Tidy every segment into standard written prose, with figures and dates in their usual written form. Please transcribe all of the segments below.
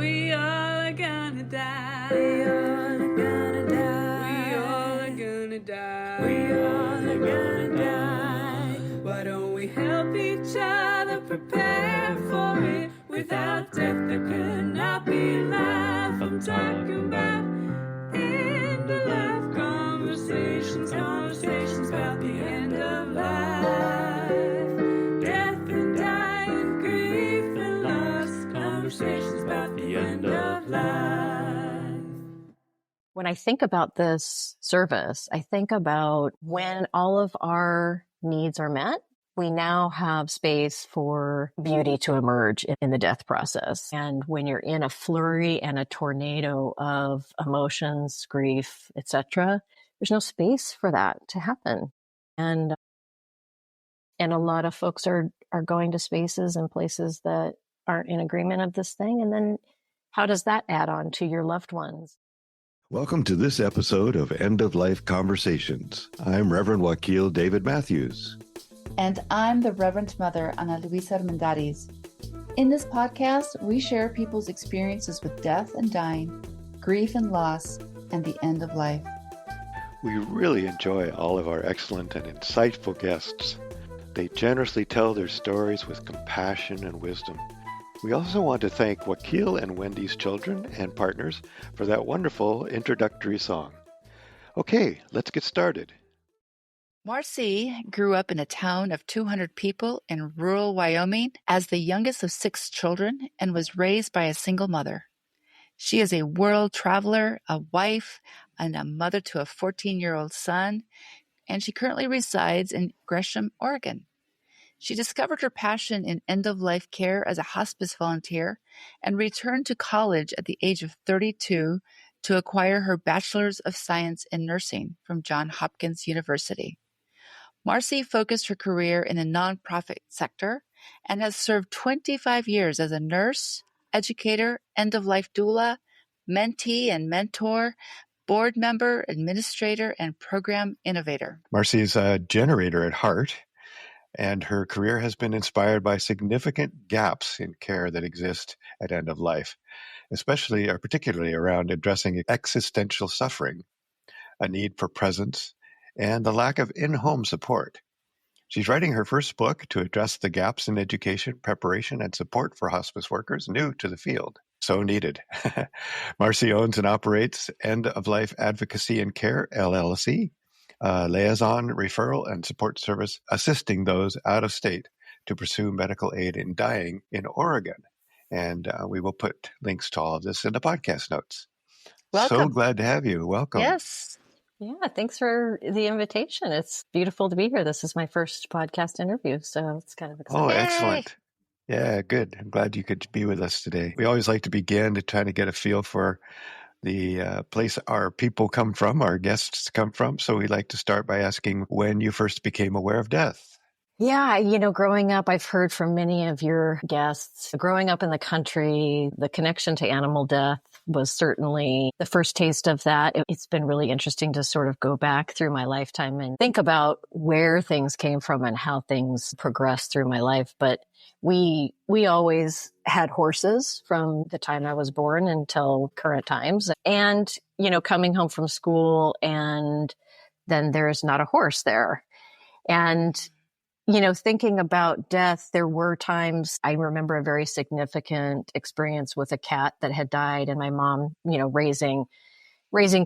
We all are gonna die. We all are gonna die. We all are gonna die. We all are gonna die. Why don't we help each other prepare for it? Without death there could not be life. I'm talking about end of life conversations, conversations about the end of life. Death and dying, grief and loss, conversations about the end of life. When I think about this service, I think about when all of our needs are met, we now have space for beauty to emerge in the death process. And when you're in a flurry and a tornado of emotions, grief, etc., there's no space for that to happen. And a lot of folks are going to spaces and places that aren't in agreement of this thing. And then how does that add on to your loved ones? Welcome to this episode of End of Life Conversations. I'm Reverend Wakil David Matthews. And I'm the Reverend Mother Ana Luisa Armendariz. In this podcast, we share people's experiences with death and dying, grief and loss, and the end of life. We really enjoy all of our excellent and insightful guests. They generously tell their stories with compassion and wisdom. We also want to thank Wakil and Wendy's children and partners for that wonderful introductory song. Okay, let's get started. Marci grew up in a town of 200 people in rural Wyoming as the youngest of 6 children and was raised by a single mother. She is a world traveler, a wife, and a mother to a 14-year-old son, and she currently resides in Gresham, Oregon. She discovered her passion in end-of-life care as a hospice volunteer and returned to college at the age of 32 to acquire her Bachelor's of Science in Nursing from Johns Hopkins University. Marci focused her career in the nonprofit sector and has served 25 years as a nurse, educator, end-of-life doula, mentee and mentor, board member, administrator, and program innovator. Marci is a generator at heart, and her career has been inspired by significant gaps in care that exist at end of life, especially or particularly around addressing existential suffering, a need for presence, and the lack of in-home support. She's writing her first book to address the gaps in education, preparation, and support for hospice workers new to the field. So needed. Marci owns and operates End of Life Advocacy and Care, LLC, liaison, referral, and support service assisting those out of state to pursue medical aid in dying in Oregon. And we will put links to all of this in the podcast notes. Welcome. So glad to have you. Welcome. Yes. Yeah, thanks for the invitation. It's beautiful to be here. This is my first podcast interview, so it's kind of exciting. Oh, excellent. Yeah, good. I'm glad you could be with us today. We always like to begin to try to get a feel for the place our people come from, our guests come from. So we like to start by asking when you first became aware of death. Yeah, growing up, I've heard from many of your guests, growing up in the country, the connection to animal death was certainly the first taste of that. It's been really interesting to sort of go back through my lifetime and think about where things came from and how things progressed through my life. But we always had horses from the time I was born until current times. And, coming home from school and then there's not a horse there. And thinking about death, there were times I remember a very significant experience with a cat that had died and my mom, raising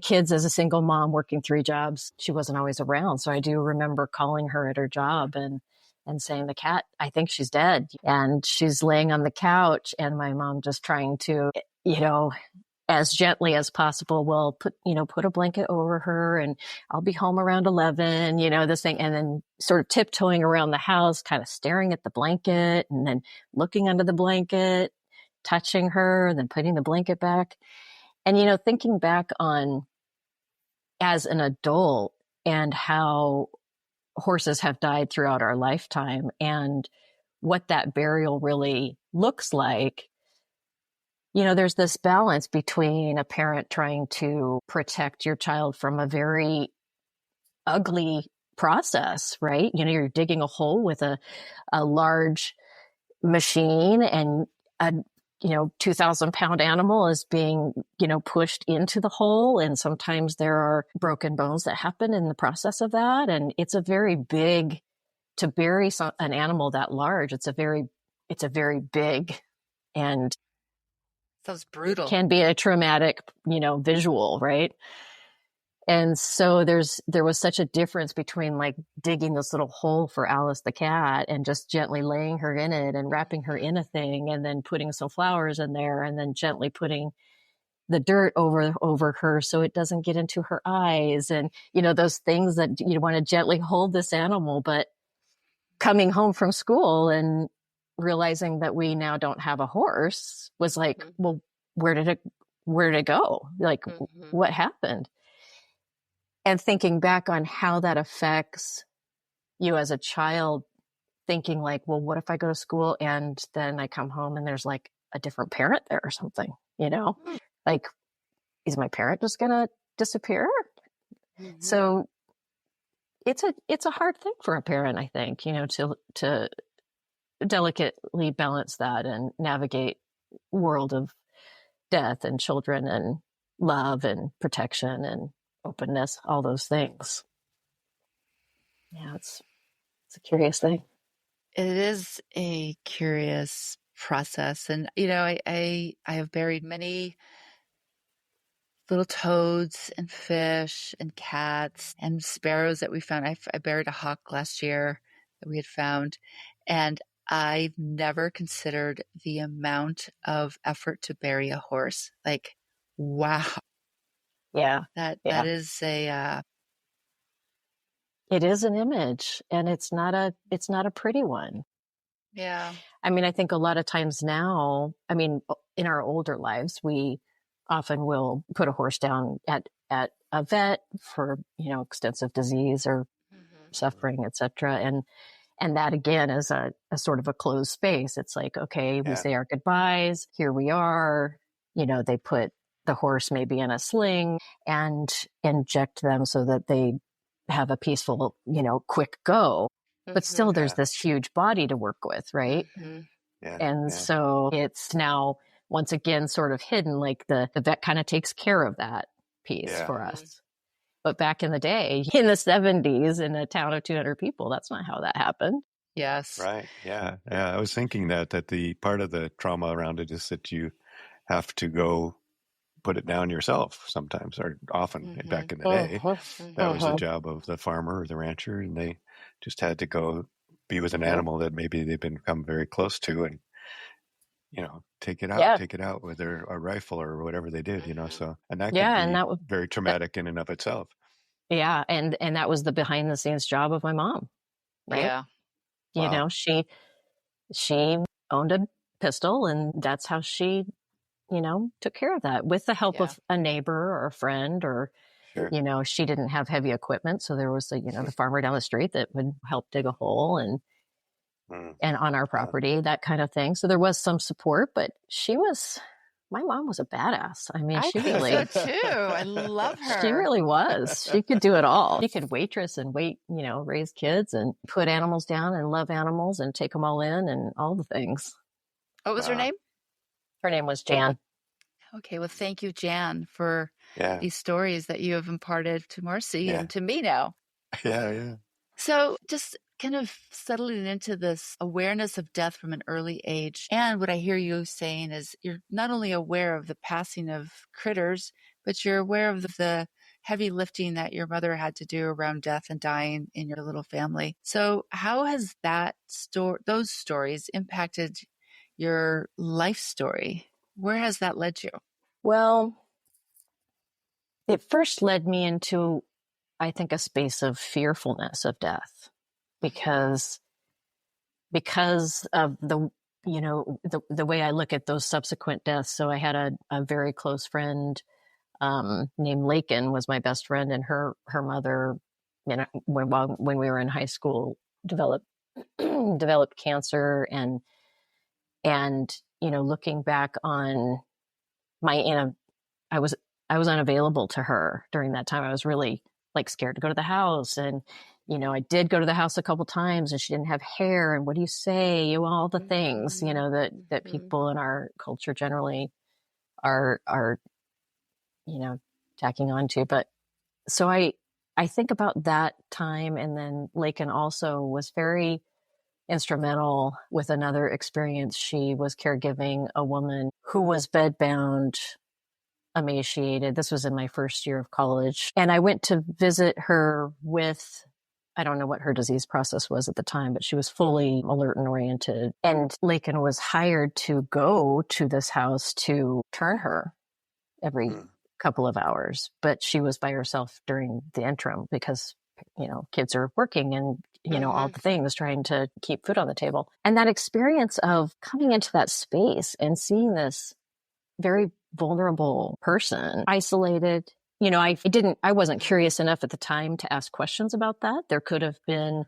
kids as a single mom, working 3 jobs. She wasn't always around. So I do remember calling her at her job and saying, the cat, I think she's dead. And she's laying on the couch and my mom just trying to, as gently as possible, well, put a blanket over her and I'll be home around 11, this thing. And then sort of tiptoeing around the house, kind of staring at the blanket and then looking under the blanket, touching her and then putting the blanket back. And, thinking back on as an adult and how horses have died throughout our lifetime and what that burial really looks like. There's this balance between a parent trying to protect your child from a very ugly process, right? You're digging a hole with a large machine and 2,000-pound animal is being, pushed into the hole. And sometimes there are broken bones that happen in the process of that. And it's a very big, to bury an animal that large, it's a very big and Sounds brutal. can be a traumatic, visual, right? And so there was such a difference between like digging this little hole for Alice the cat and just gently laying her in it and wrapping her in a thing and then putting some flowers in there and then gently putting the dirt over her so it doesn't get into her eyes. And, those things that you want to gently hold this animal, but coming home from school and realizing that we now don't have a horse was like, well, where did it go? Like, what happened? And thinking back on how that affects you as a child, thinking like, well, what if I go to school and then I come home and there's like a different parent there or something, like, is my parent just going to disappear? So it's a hard thing for a parent, I think, to delicately balance that and navigate world of death and children and love and protection and openness, all those things. Yeah, it's a curious thing. It is a curious process. And, I have buried many little toads and fish and cats and sparrows that we found. I buried a hawk last year that we had found. And I've never considered the amount of effort to bury a horse. Like, wow. Yeah. That is it is an image, and it's not a pretty one. Yeah. I mean, I think a lot of times now, in our older lives, we often will put a horse down at a vet for, extensive disease or suffering, etc. And that again is a sort of a closed space. It's like, okay, we say our goodbyes. Here we are. They put the horse maybe in a sling and inject them so that they have a peaceful, quick go. But still, there's this huge body to work with, right? So it's now once again sort of hidden, like the vet kind of takes care of that piece for us. But back in the day, in the 70s, in a town of 200 people, that's not how that happened. Yes. Right. Yeah. Yeah. I was thinking that the part of the trauma around it is that you have to go put it down yourself sometimes, or often back in the day. That was the job of the farmer or the rancher, and they just had to go be with an animal that maybe they've become very close to and, take it out with a rifle or whatever they did, so, and that could be and that was very traumatic in and of itself. Yeah. And that was the behind the scenes job of my mom, right? Yeah. She owned a pistol, and that's how she, took care of that with the help of a neighbor or a friend or, she didn't have heavy equipment. So there was the farmer down the street that would help dig a hole and on our property, that kind of thing. So there was some support, but my mom was a badass. I mean, she really, so too. I love her. She really was. She could do it all. She could waitress and raise kids and put animals down and love animals and take them all in and all the things. What was her name? Her name was Jan. Okay. Well, thank you, Jan, for these stories that you have imparted to Marci and to me now. Yeah. So just kind of settling into this awareness of death from an early age. And what I hear you saying is you're not only aware of the passing of critters, but you're aware of the heavy lifting that your mother had to do around death and dying in your little family. So how has those stories impacted your life story? Where has that led you? Well, it first led me into, I think, a space of fearfulness of death because of the way I look at thwe subsequent deaths. So I had a very close friend named Lakin, was my best friend, and her mother, when we were in high school, developed cancer, and looking back on I was unavailable to her during that time. I was really like scared to go to the house, and I did go to the house a couple times and she didn't have hair. And what do you say? All the things, that people in our culture generally are, tacking on to. But so I think about that time. And then Lakin also was very instrumental with another experience. She was caregiving a woman who was bedbound, emaciated. This was in my first year of college. And I went to visit her with, I don't know what her disease process was at the time, but she was fully alert and oriented. And Lakin was hired to go to this house to turn her every couple of hours. But she was by herself during the interim because, kids are working and, all the things, trying to keep food on the table. And that experience of coming into that space and seeing this very vulnerable person, isolated. I wasn't curious enough at the time to ask questions about that. There could have been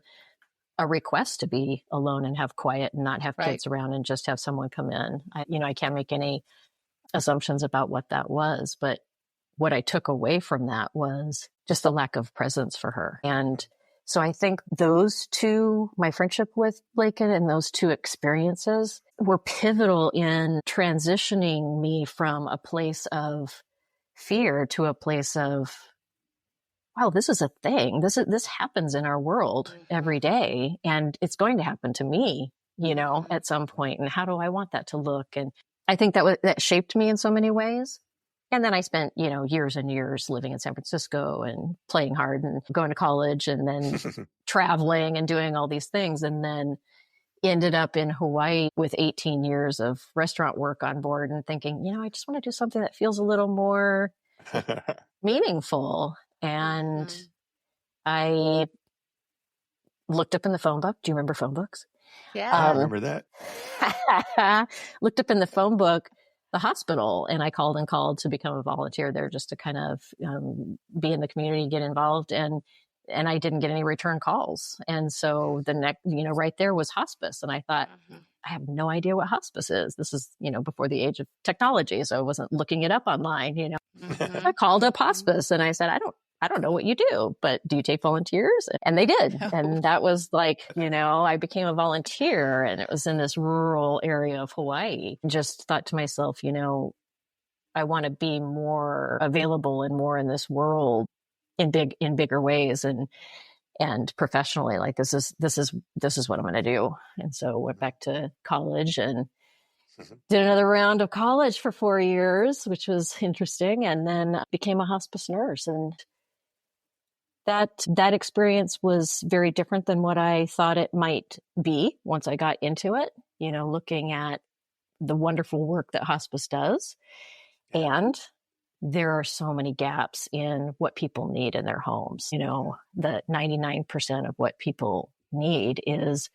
a request to be alone and have quiet and not have kids around and just have someone come in. I can't make any assumptions about what that was, but what I took away from that was just the lack of presence for her. And so I think those two, my friendship with Lakin and those two experiences were pivotal in transitioning me from a place of fear to a place of, wow, this is a thing. This happens in our world every day, and it's going to happen to me, at some point. And how do I want that to look? And I think that shaped me in so many ways. And then I spent, years and years living in San Francisco and playing hard and going to college and then traveling and doing all these things. And then ended up in Hawaii with 18 years of restaurant work on board and thinking, I just want to do something that feels a little more meaningful. And I looked up in the phone book. Do you remember phone books? Yeah. I remember that. Looked up in the phone book the hospital, and I called to become a volunteer there just to kind of be in the community, get involved. And I didn't get any return calls. And so the next, right there was hospice. And I thought, I have no idea what hospice is. This is, before the age of technology. So I wasn't looking it up online, I called up hospice and I said, I don't know what you do, but do you take volunteers? And they did. And that was like, I became a volunteer, and it was in this rural area of Hawaii. Just thought to myself, I want to be more available and more in this world in bigger ways and professionally. Like this is what I'm going to do. And so went back to college and did another round of college for 4 years, which was interesting. And then became a hospice nurse. And that experience was very different than what I thought it might be once I got into it, looking at the wonderful work that hospice does. And there are so many gaps in what people need in their homes. The 99% of what people need is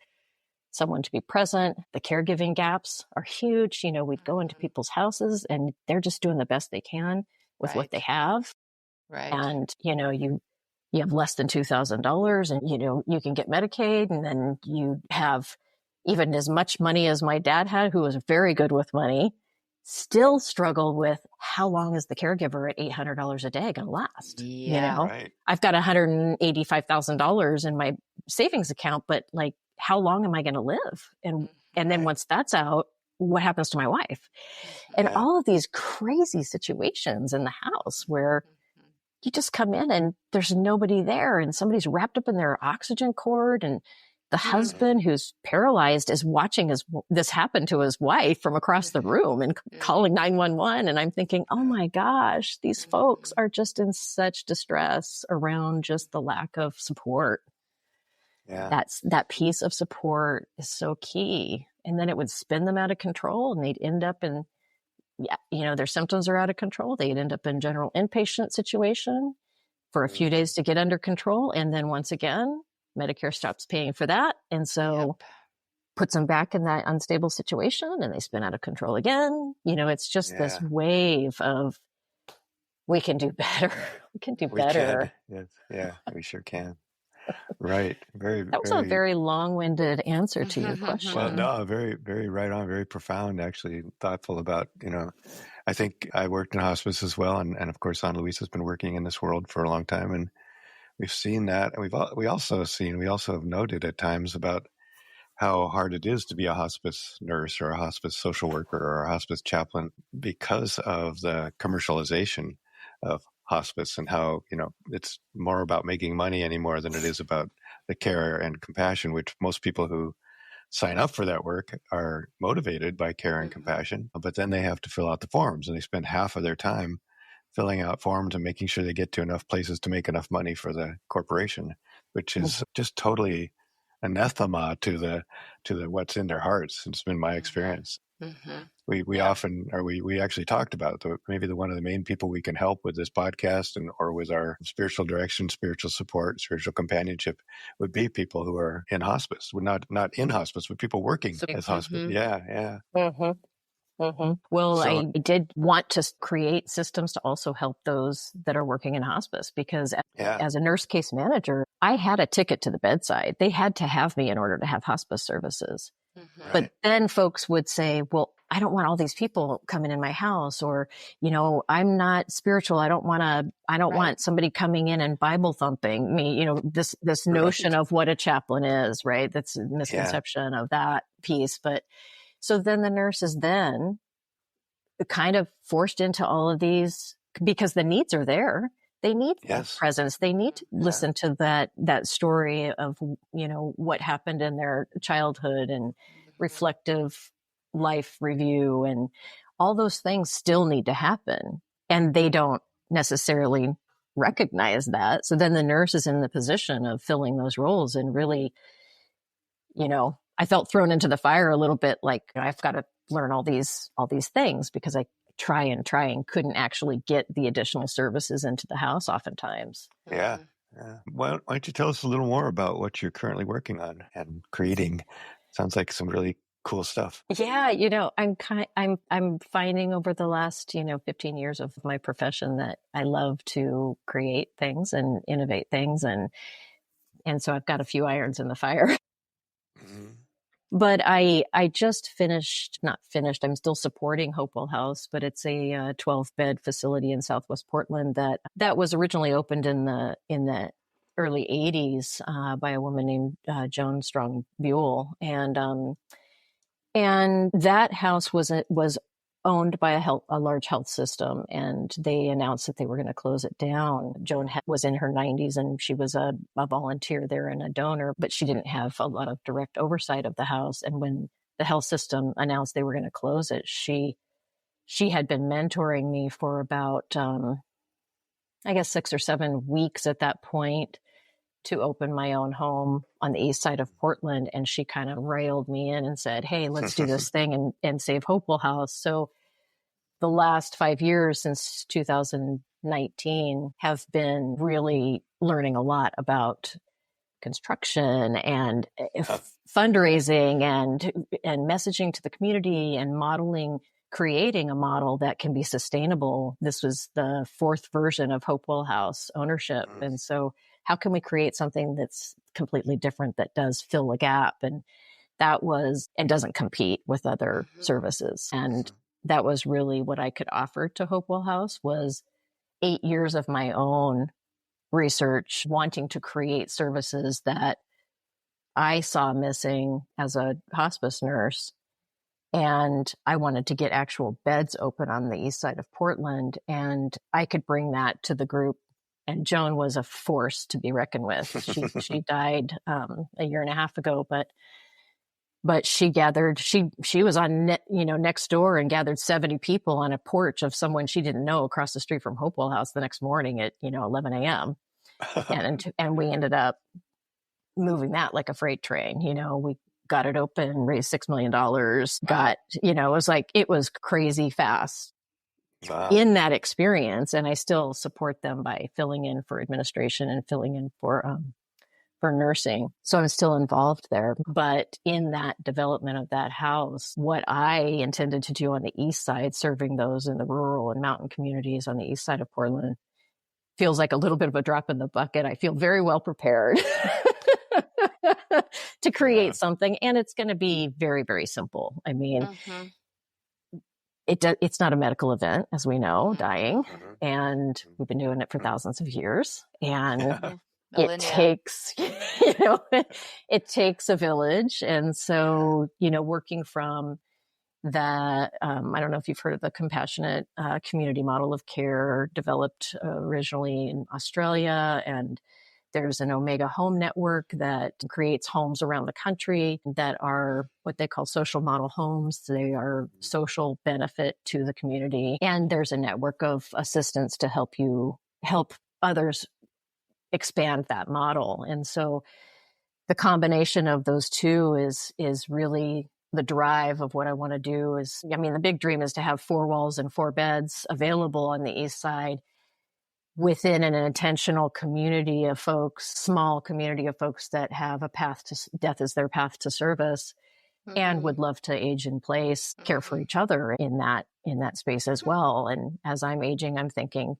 someone to be present. The caregiving gaps are huge. We'd go into people's houses and they're just doing the best they can with what they have. Right. And, you have less than $2,000 and, you can get Medicaid, and then you have even as much money as my dad had, who was very good with money, still struggle with how long is the caregiver at $800 a day going to last? Yeah. Right. I've got $185,000 in my savings account, but like, how long am I going to live? And then once that's out, what happens to my wife? And all of these crazy situations in the house where you just come in and there's nobody there, and somebody's wrapped up in their oxygen cord, and the husband who's paralyzed is watching this happen to his wife from across the room and calling 911. And I'm thinking, oh my gosh, these folks are just in such distress around just the lack of support. Yeah. That piece of support is so key. And then it would spin them out of control, and they'd end up in, their symptoms are out of control. They'd end up in general inpatient situation for a few days to get under control. And then once again, Medicare stops paying for that. And so puts them back in that unstable situation, and they spin out of control again. It's just this wave of, we can do better. We can do better. Yes. Yeah, we sure can. Right. That was a very long-winded answer to your question. Well, no, very, very right on, very profound, actually, thoughtful about, I think I worked in hospice as well. And of course, Ana Luisa's been working in this world for a long time. And we've seen that. And we also have noted at times about how hard it is to be a hospice nurse or a hospice social worker or a hospice chaplain because of the commercialization of hospice, and how, it's more about making money anymore than it is about the care and compassion, which most people who sign up for that work are motivated by care and compassion, but then they have to fill out the forms, and they spend half of their time filling out forms and making sure they get to enough places to make enough money for the corporation, which is just totally anathema to the what's in their hearts. It's been my experience. We often, or we actually talked about maybe one of the main people we can help with this podcast or with our spiritual direction, spiritual support, spiritual companionship would be people who are in hospice. We're not in hospice, but people working as hospice. Yeah. Well, So- I did want to create systems to also help those that are working in hospice, because as a nurse case manager, I had a ticket to the bedside. They had to have me in order to have hospice services. But then folks would say, well, I don't want all these people coming in my house, or, I'm not spiritual. I don't want somebody coming in and Bible thumping me, this notion of what a chaplain is, right? That's a misconception of that piece. But so then the nurse is then kind of forced into all of these, because the needs are there. They need presence. They need to listen to that story of, what happened in their childhood, and reflective life review, and all those things still need to happen. And they don't necessarily recognize that. So then the nurse is in the position of filling those roles, and really, I felt thrown into the fire a little bit, like I've got to learn all these things, because I try and couldn't actually get the additional services into the house oftentimes. Yeah. Why don't you tell us a little more about what you're currently working on and creating? Sounds like some really cool stuff. Yeah, I'm finding over the last 15 years of my profession that I love to create things and innovate things, and so I've got a few irons in the fire. But I just not finished. I'm still supporting Hopewell House, but it's a 12-bed facility in Southwest Portland that was originally opened in the early 80s by a woman named Joan Strong Buell, and that house was owned by a large health system, and they announced that they were going to close it down. Joan was in her 90s, and she was a volunteer there and a donor, but she didn't have a lot of direct oversight of the house. And when the health system announced they were going to close it, she had been mentoring me for about, 6 or 7 weeks at that point, to open my own home on the east side of Portland. And she kind of railed me in and said, hey, let's do this thing and save Hopewell House. So the last 5 years, since 2019, have been really learning a lot about construction and fundraising and messaging to the community, and creating a model that can be sustainable. This was the 4th version of Hopewell House ownership. And so how can we create something that's completely different, that does fill a gap, and doesn't compete with other services? And that was really what I could offer to Hopewell House, was 8 years of my own research, wanting to create services that I saw missing as a hospice nurse. And I wanted to get actual beds open on the east side of Portland, and I could bring that to the group. And Joan was a force to be reckoned with. She died a year and a half ago, but she gathered. She was on next door and gathered 70 people on a porch of someone she didn't know across the street from Hopewell House the next morning at 11 a.m. and we ended up moving that like a freight train. We got it open, raised $6 million. It was crazy fast. Wow. In that experience. And I still support them by filling in for administration and filling in for nursing. So I'm still involved there. But in that development of that house, what I intended to do on the east side, serving those in the rural and mountain communities on the east side of Portland, feels like a little bit of a drop in the bucket. I feel very well prepared to create something. And it's going to be very, very simple. I mean, it's not a medical event, as we know, dying. And we've been doing it for thousands of years. And it takes, it takes a village. And so, working from that, I don't know if you've heard of the compassionate community model of care developed originally in Australia. And there's an Omega Home Network that creates homes around the country that are what they call social model homes. They are social benefit to the community. And there's a network of assistance to help others expand that model. And so the combination of those two is really the drive of what I want to do. The big dream is to have 4 walls and 4 beds available on the East Side within an intentional community of folks, small community of folks that have a path to death as their path to service, and would love to age in place, care for each other in that space as well. And as I'm aging, I'm thinking,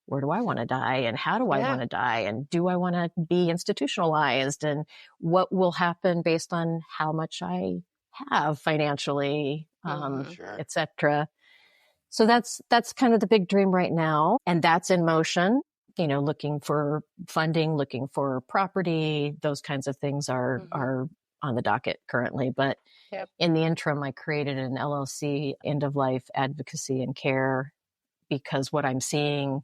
where do I want to die, and how do I want to die, and do I want to be institutionalized, and what will happen based on how much I have financially, et cetera. So that's kind of the big dream right now. And that's in motion, looking for funding, looking for property, those kinds of things are on the docket currently. But in the interim, I created an LLC, End of Life Advocacy and Care, because what I'm seeing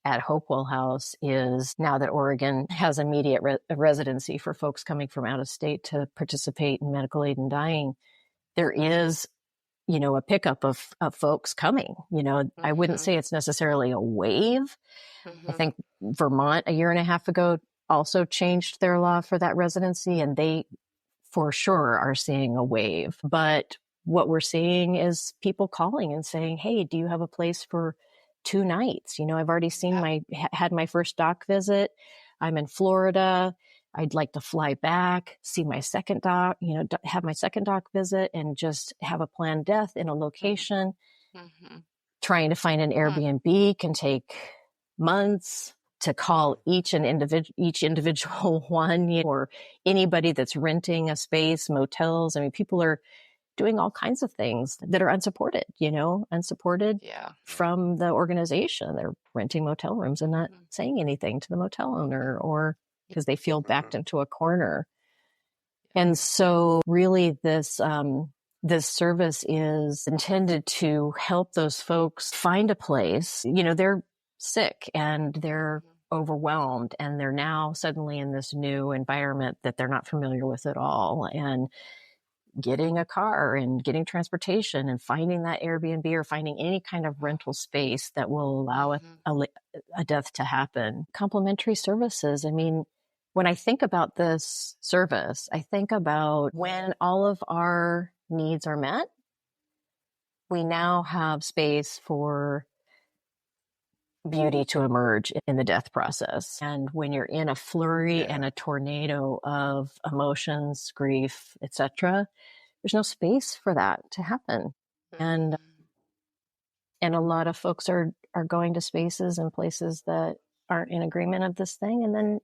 at Hopewell House is now that Oregon has immediate residency for folks coming from out of state to participate in medical aid in dying, there is a pickup of folks coming. I wouldn't say it's necessarily a wave. I think Vermont a year and a half ago also changed their law for that residency, and they for sure are seeing a wave. But what we're seeing is people calling and saying, hey, do you have a place for 2 nights? I've already had my first doc visit. I'm in Florida. I'd like to fly back, see my second doc, have my second doc visit, and just have a planned death in a location. Trying to find an Airbnb can take months. To call each individual one, or anybody that's renting a space, motels. People are doing all kinds of things that are unsupported, from the organization. They're renting motel rooms and not saying anything to the motel owner, or because they feel backed into a corner. And so really this service is intended to help those folks find a place. They're sick and they're overwhelmed, and they're now suddenly in this new environment that they're not familiar with at all. And getting a car and getting transportation and finding that Airbnb or finding any kind of rental space that will allow a death to happen. Complementary services. When I think about this service, I think about when all of our needs are met, we now have space for beauty to emerge in the death process. And when you're in a flurry and a tornado of emotions, grief, etc., there's no space for that to happen. And a lot of folks are going to spaces and places that aren't in agreement of this thing. And then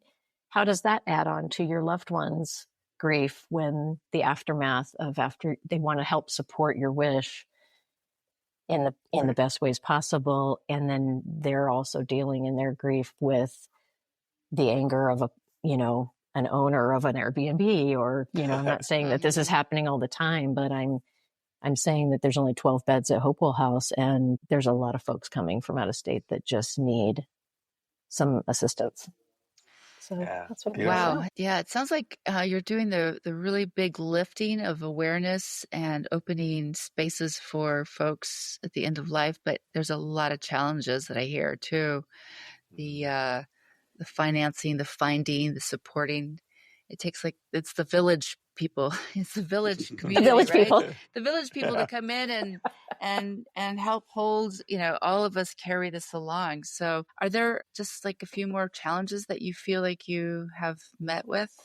how does that add on to your loved one's grief when the aftermath of after they want to help support your wish in the best ways possible, and then they're also dealing in their grief with the anger of an owner of an Airbnb, or I'm not saying that this is happening all the time, but I'm saying that there's only 12 beds at Hopewell House, and there's a lot of folks coming from out of state that just need some assistance. So that's what. Wow. Yeah. It sounds like you're doing the really big lifting of awareness and opening spaces for folks at the end of life. But there's a lot of challenges that I hear too. The financing, the finding, the supporting. It takes it's the village people. It's the village community, the village people. The village people to come in and help hold, all of us carry this along. So are there just a few more challenges that you feel like you have met with?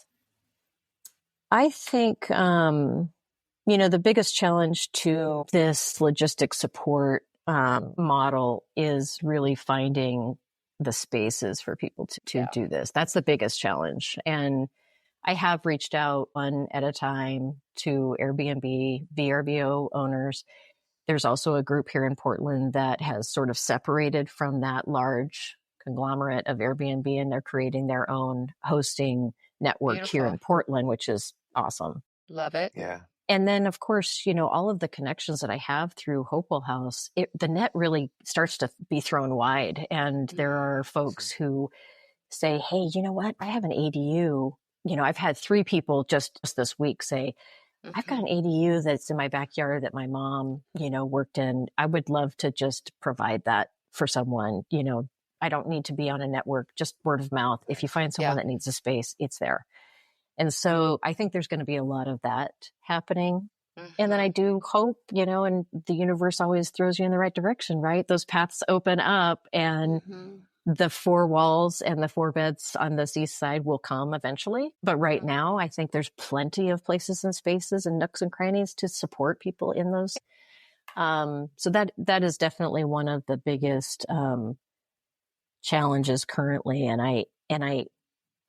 I think, the biggest challenge to this logistic support model is really finding the spaces for people to do this. That's the biggest challenge. And I have reached out one at a time to Airbnb, VRBO owners. There's also a group here in Portland that has sort of separated from that large conglomerate of Airbnb, and they're creating their own hosting network here in Beautiful. Portland, which is awesome. Love it. Yeah. And then, of course, all of the connections that I have through Hopewell House, the net really starts to be thrown wide. And there are folks who say, hey, you know what? I have an ADU. I've had 3 people just this week say, I've got an ADU that's in my backyard that my mom, worked in. I would love to just provide that for someone. I don't need to be on a network, just word of mouth. If you find someone that needs a space, it's there. And so I think there's going to be a lot of that happening. And then I do hope, and the universe always throws you in the right direction, right? Those paths open up and the 4 walls and the 4 beds on this east side will come eventually. But right now, I think there's plenty of places and spaces and nooks and crannies to support people in those. So that is definitely one of the biggest challenges currently. And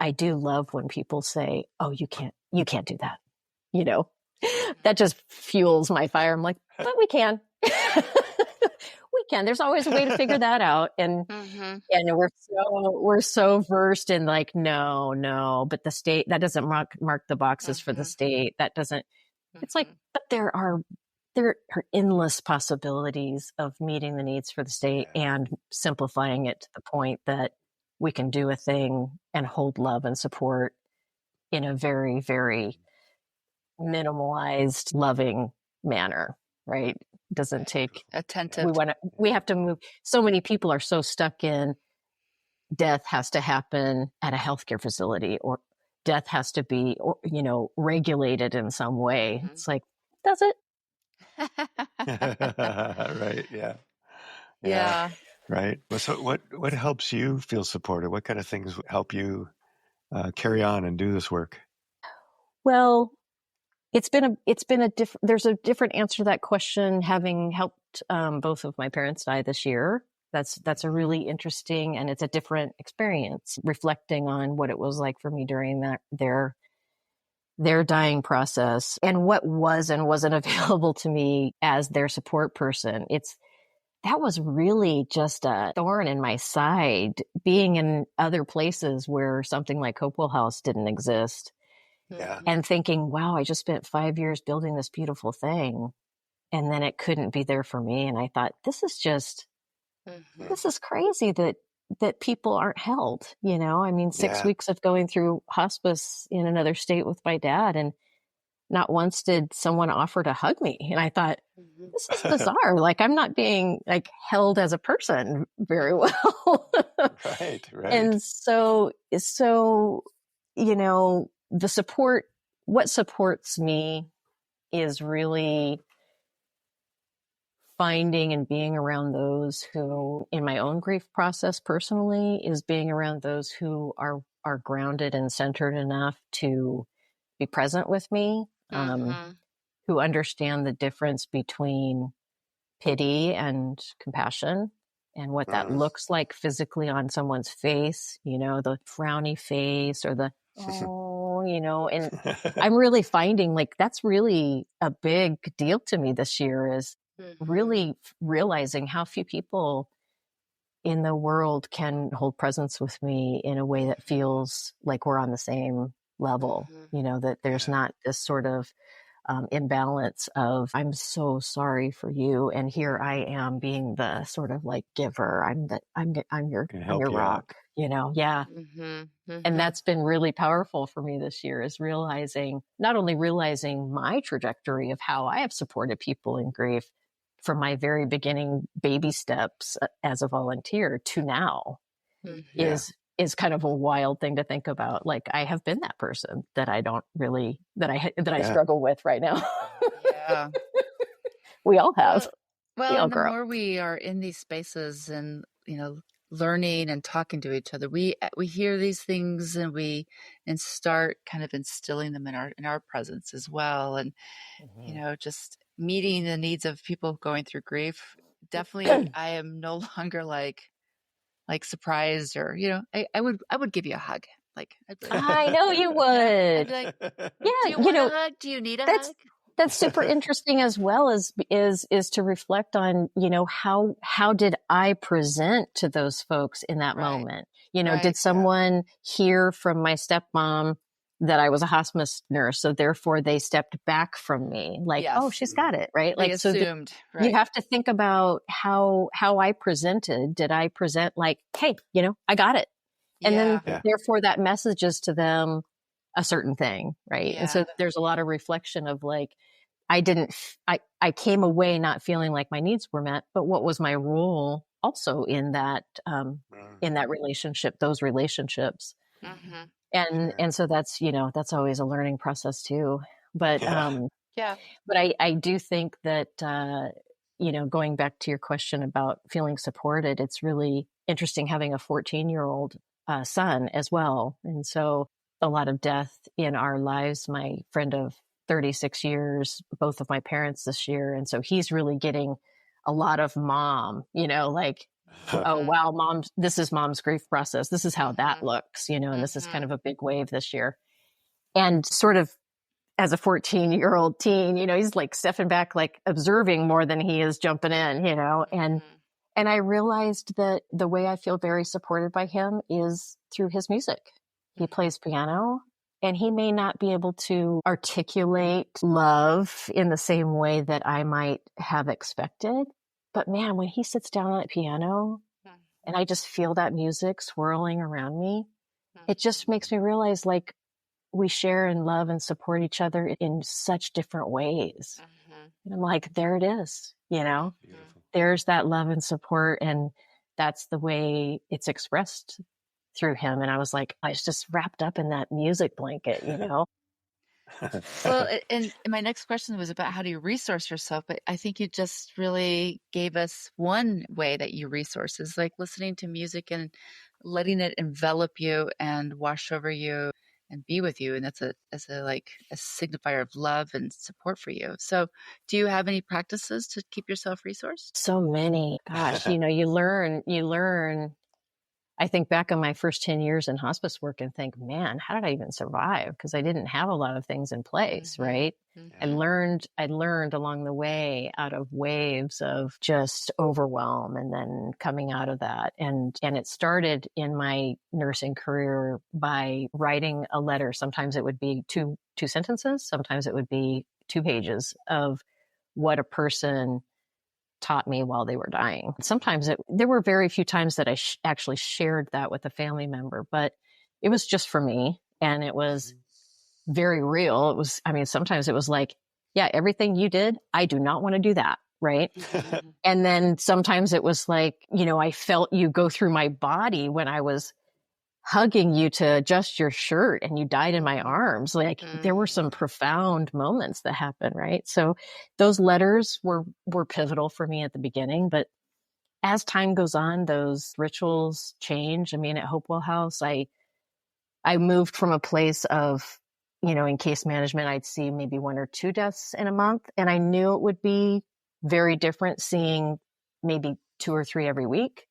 I do love when people say, oh, you can't do that. That just fuels my fire. I'm like, but we can. We can. There's always a way to figure that out. And we're so versed in like, no, but the state, that doesn't mark the boxes for the state. That doesn't, it's like, but there are endless possibilities of meeting the needs for the state and simplifying it to the point that we can do a thing and hold love and support in a very, very minimalized, loving manner, right? Doesn't take attentive. We have to move. So many people are so stuck in death has to happen at a healthcare facility, or death has to be, regulated in some way. It's like, does it? Right. Yeah. Right. Well, so what helps you feel supported? What kind of things help you carry on and do this work? Well, there's a different answer to that question, having helped both of my parents die this year. That's a really interesting, and it's a different experience, reflecting on what it was like for me during their dying process and what was and wasn't available to me as their support person. That was really just a thorn in my side, being in other places where something like Hopewell House didn't exist. Yeah. And thinking, wow, I just spent 5 years building this beautiful thing, and then it couldn't be there for me. And I thought, this is crazy that people aren't held, I mean, 6 weeks of going through hospice in another state with my dad, and not once did someone offer to hug me. And I thought, this is bizarre. Like, I'm not being like held as a person very well. Right. And so, the support, what supports me is really finding and being around those who, in my own grief process personally, is being around those who are grounded and centered enough to be present with me, who understand the difference between pity and compassion and what that looks like physically on someone's face, the frowny face or the, and I'm really finding like that's really a big deal to me this year, is really realizing how few people in the world can hold presence with me in a way that feels like we're on the same level, that there's not this sort of imbalance of, I'm so sorry for you, and here I am being the sort of like giver. I'm your rock, And that's been really powerful for me this year, is not only realizing my trajectory of how I have supported people in grief from my very beginning baby steps as a volunteer to now, is kind of a wild thing to think about. Like, I have been that person that I don't really, I struggle with right now. Yeah. We all have. Well, and the more we are in these spaces and, learning and talking to each other, we hear these things and start kind of instilling them in our presence as well. And, just meeting the needs of people going through grief. Definitely, I am no longer like surprised, or I would give you a hug. Like, I know you would. I'd be like, do you want a hug? Do you need a hug? that's super interesting as well is to reflect on, how did I present to those folks in that moment? Did someone hear from my stepmom that I was a hospice nurse, so therefore they stepped back from me, like, Yes. oh, she's got it, right? They Like, so assumed, you have to think about how I presented. Did I present like, hey, I got it, and then therefore that messages to them a certain thing, right? And so there's a lot of reflection of like, I came away not feeling like my needs were met, but what was my role also in that relationship, those relationships. Mm-hmm. And so that's, that's always a learning process too. But, but I do think that, going back to your question about feeling supported, it's really interesting having a 14-year-old son as well. And so a lot of death in our lives. My friend of 36 years, both of my parents this year. And so he's really getting a lot of mom, like, oh, wow, this is mom's grief process. This is how that looks, and this is kind of a big wave this year. And sort of as a 14-year-old teen, he's like stepping back, like observing more than he is jumping in, and I realized that the way I feel very supported by him is through his music. He plays piano, and he may not be able to articulate love in the same way that I might have expected. But man, when he sits down on that piano and I just feel that music swirling around me, it just makes me realize like we share and love and support each other in such different ways. And I'm like, there it is, Beautiful. There's that love and support. And that's the way it's expressed through him. And I was like, I was just wrapped up in that music blanket, Well, and my next question was about how do you resource yourself? But I think you just really gave us one way that you resource is like listening to music and letting it envelop you and wash over you and be with you. And that's a signifier of love and support for you. So do you have any practices to keep yourself resourced? So many. Gosh, you learn. I think back on my first 10 years in hospice work and think, man, how did I even survive? Because I didn't have a lot of things in place, right? I learned along the way out of waves of just overwhelm and then coming out of that. And it started in my nursing career by writing a letter. Sometimes it would be two sentences. Sometimes it would be 2 pages of what a person taught me while they were dying. Sometimes there were very few times that I actually shared that with a family member, but it was just for me. And it was very real. Sometimes it was like, yeah, everything you did, I do not want to do that. Right. And then sometimes it was like, I felt you go through my body when I was hugging you to adjust your shirt and you died in my arms. Like there were some profound moments that happened. Right. So those letters were pivotal for me at the beginning, but as time goes on, those rituals change. At Hopewell House, I moved from a place of, in case management, I'd see maybe 1 or 2 deaths in a month. And I knew it would be very different seeing maybe 2 or 3 every week.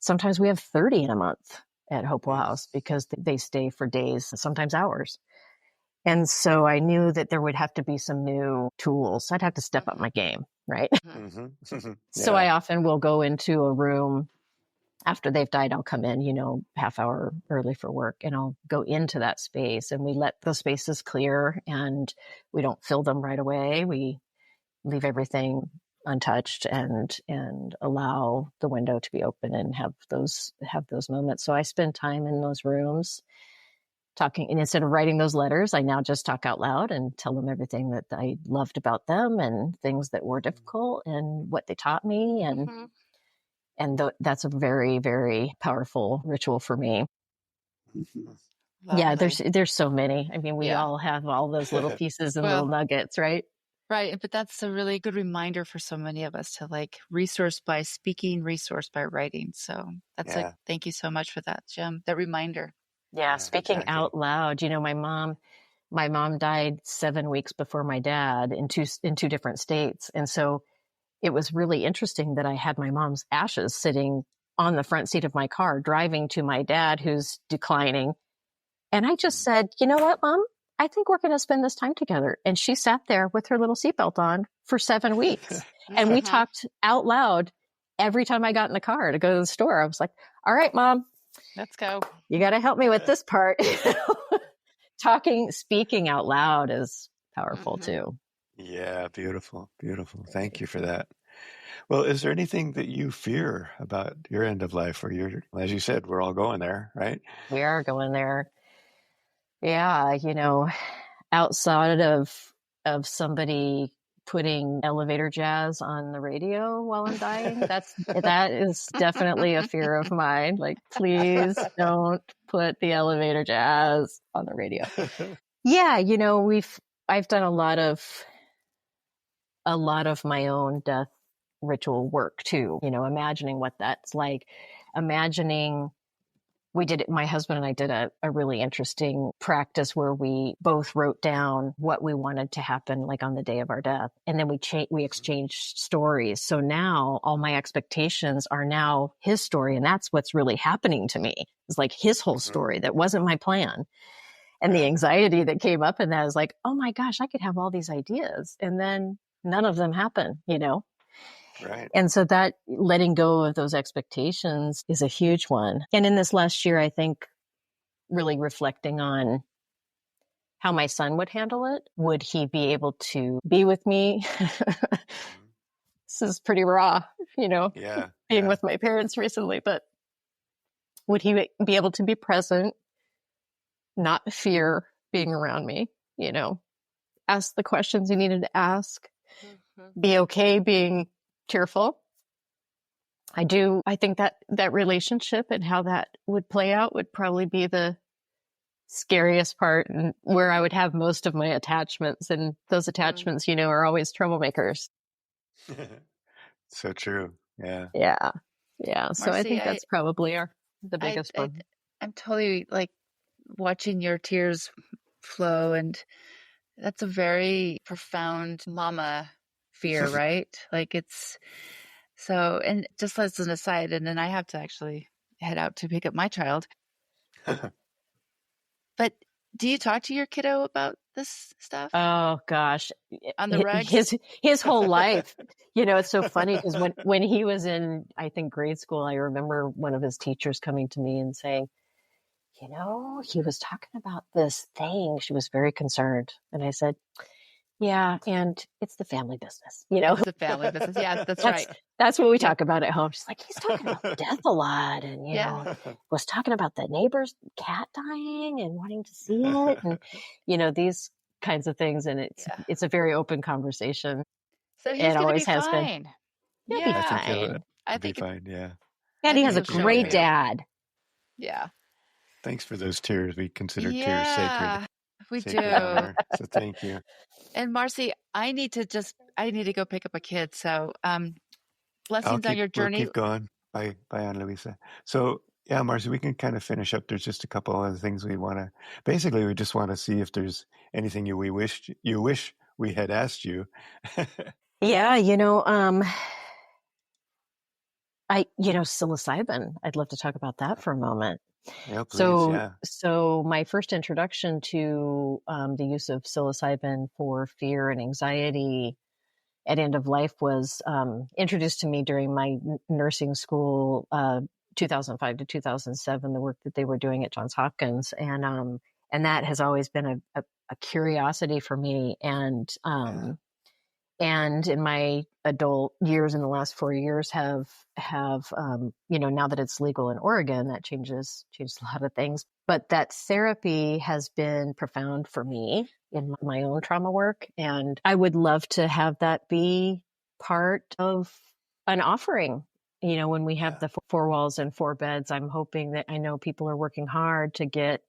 Sometimes we have 30 in a month at Hopewell House because they stay for days, sometimes hours. And so I knew that there would have to be some new tools. I'd have to step up my game, right? So I often will go into a room after they've died. I'll come in, half hour early for work, and I'll go into that space, and we let the spaces clear, and we don't fill them right away. We leave everything untouched and allow the window to be open and have those moments. So I spend time in those rooms talking, and instead of writing those letters, I now just talk out loud and tell them everything that I loved about them and things that were difficult and what they taught me. And that's a very, very powerful ritual for me. Yeah, there's so many. We all have all those little pieces and little nuggets, right? Right. But that's a really good reminder for so many of us to resource by speaking, resource by writing. So that's thank you so much for that, Jim, that reminder. Yeah. Speaking out loud, my mom died 7 weeks before my dad in two different states. And so it was really interesting that I had my mom's ashes sitting on the front seat of my car, driving to my dad who's declining. And I just said, you know what, Mom? I think we're going to spend this time together. And she sat there with her little seatbelt on for 7 weeks. And we talked out loud every time I got in the car to go to the store. I was like, all right, Mom, Let's go. you got to help me with this part. Speaking out loud is powerful too. Yeah, beautiful, beautiful. Thank you for that. Well, is there anything that you fear about your end of life, or as you said, we're all going there, right? We are going there. Yeah, outside of somebody putting elevator jazz on the radio while I'm dying, that is definitely a fear of mine. Like, please don't put the elevator jazz on the radio. Yeah, I've done a lot of my own death ritual work too, imagining what that's like, my husband and I did a really interesting practice where we both wrote down what we wanted to happen, like on the day of our death. And then we exchanged stories. So now all my expectations are now his story. And that's what's really happening to me. It's like his whole story. That wasn't my plan. And the anxiety that came up in that is like, oh my gosh, I could have all these ideas. And then none of them happen, Right. And so that letting go of those expectations is a huge one. And in this last year, I think really reflecting on how my son would handle it. Would he be able to be with me? This is pretty raw, being with my parents recently, but would he be able to be present, not fear being around me, ask the questions he needed to ask, be okay being tearful. I think that relationship and how that would play out would probably be the scariest part, and where I would have most of my attachments. And those attachments, are always troublemakers. So true. Yeah. Yeah. Yeah. So Marci, I think that's probably the biggest one. I'm totally like watching your tears flow, and that's a very profound mama fear, right? Like it's so, and just as an aside, and then I have to actually head out to pick up my child. But do you talk to your kiddo about this stuff? Oh gosh, on the regs? His whole life. It's so funny because when he was in, I think, grade school, I remember one of his teachers coming to me and saying, he was talking about this thing. She was very concerned. And I said, yeah, and it's the family business, It's the family business. Yeah, that's right. That's what we talk about at home. She's like, he's talking about death a lot. And, was talking about the neighbor's cat dying and wanting to see it. And, these kinds of things. And it's a very open conversation. So he's going to be has fine. Been. He'll be fine. I think he'll be fine, yeah. And he has a great dad. Yeah. Thanks for those tears. We consider tears sacred. We sacred do. honor. So thank you. And Marci, I need to go pick up a kid. So blessings on your journey. We'll keep going. Bye, Ana Luisa. So yeah, Marci, we can kind of finish up. There's just a couple other things we just want to see if there's anything you wish we had asked you. Yeah, psilocybin. I'd love to talk about that for a moment. Yeah, please, So my first introduction to the use of psilocybin for fear and anxiety at end of life was introduced to me during my nursing school, 2005 to 2007, the work that they were doing at Johns Hopkins. And that has always been a curiosity for me. And in my adult years, in the last 4 years, have now that it's legal in Oregon, that changed a lot of things. But that therapy has been profound for me in my own trauma work, and I would love to have that be part of an offering. When we have the 4 walls and 4 beds, I'm hoping that I know people are working hard to get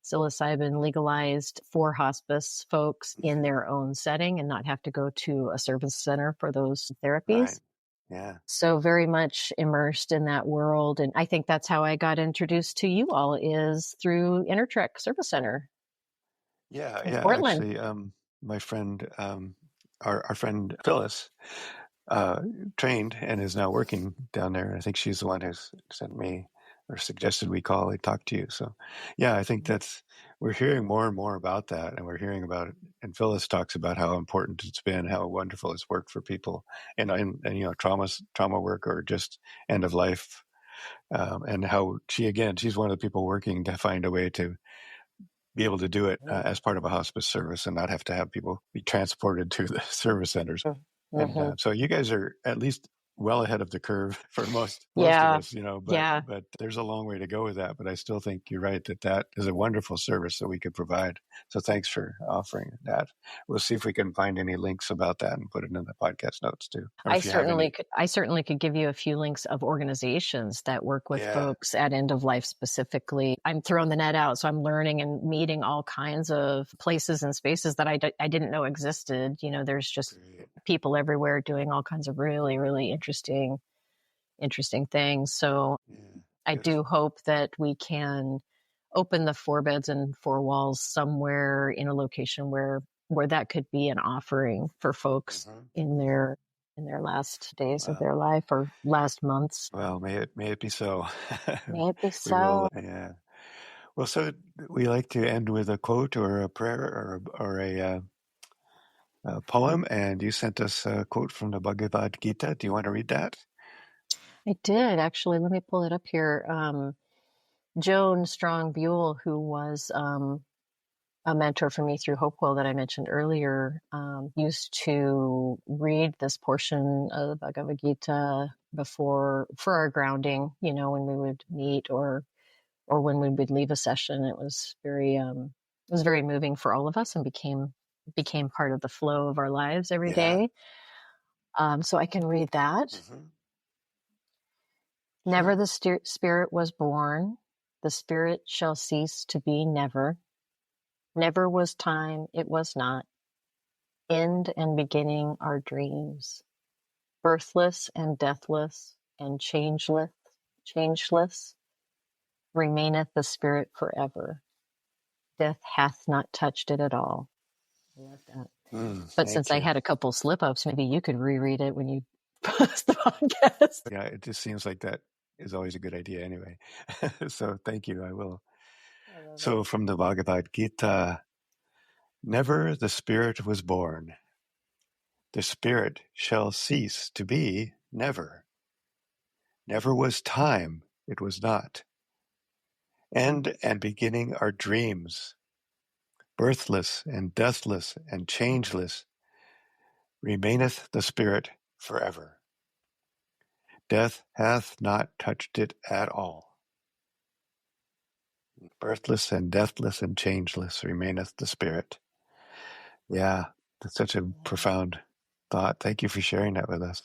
psilocybin legalized for hospice folks in their own setting and not have to go to a service center for those therapies. Right. Yeah. So very much immersed in that world. And I think that's how I got introduced to you all, is through Intertrek Service Center. Yeah. Portland. Actually, my friend, our friend Phyllis, trained and is now working down there. I think she's the one who's sent me or suggested we talk to you. So yeah, I think that's we're hearing more and more about that, and we're hearing about it. And Phyllis talks about how important it's been, how wonderful it's worked for people, and trauma work, or just end of life, and how she's one of the people working to find a way to be able to do it as part of a hospice service and not have to have people be transported to the service centers. Mm-hmm. And so you guys are at least well ahead of the curve for most Yeah. of us, but there's a long way to go with that. But I still think you're right that is a wonderful service that we could provide. So thanks for offering that. We'll see if we can find any links about that and put it in the podcast notes too. I certainly could give you a few links of organizations that work with folks at end of life specifically. I'm throwing the net out, so I'm learning and meeting all kinds of places and spaces that I didn't know existed. There's just people everywhere doing all kinds of really, really interesting things. So I do hope that we can open the 4 beds and 4 walls somewhere in a location where that could be an offering for folks in their last days of their life or last months. Well, may it be so. May it be so. Yeah. Well, so we like to end with a quote or a prayer or a poem, and you sent us a quote from the Bhagavad Gita. Do you want to read that? I did, actually. Let me pull it up here. Joan Strong Buell, who was a mentor for me through Hopewell that I mentioned earlier, used to read this portion of the Bhagavad Gita for our grounding, when we would meet or when we would leave a session. It was very moving for all of us and became part of the flow of our lives every day. So I can read that. Never the spirit was born, the spirit shall cease to be never. Never was time, it was not. End and beginning are dreams. Birthless and deathless and changeless remaineth the spirit forever. Death hath not touched it at all. I love that. But since I had a couple slip-ups, maybe you could reread it when you post the podcast. Yeah, it just seems like that is always a good idea anyway. So thank you, I will. So from the Bhagavad Gita, never the spirit was born. The spirit shall cease to be never. Never was time, it was not. End and beginning are dreams. Birthless and deathless and changeless remaineth the spirit forever. Death hath not touched it at all. Birthless and deathless and changeless remaineth the spirit. Yeah, that's such a profound thought. Thank you for sharing that with us.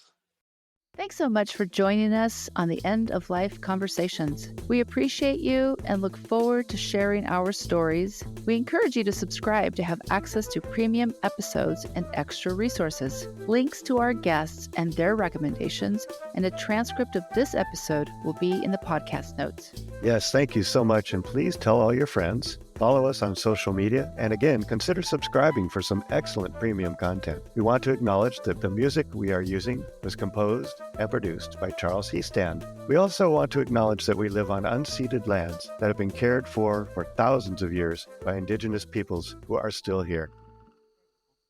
Thanks so much for joining us on the End of Life Conversations. We appreciate you and look forward to sharing our stories. We encourage you to subscribe to have access to premium episodes and extra resources. Links to our guests and their recommendations and a transcript of this episode will be in the podcast notes. Yes, thank you so much. And please tell all your friends. Follow us on social media, and again, consider subscribing for some excellent premium content. We want to acknowledge that the music we are using was composed and produced by Charles Heastand. We also want to acknowledge that we live on unceded lands that have been cared for thousands of years by Indigenous peoples who are still here.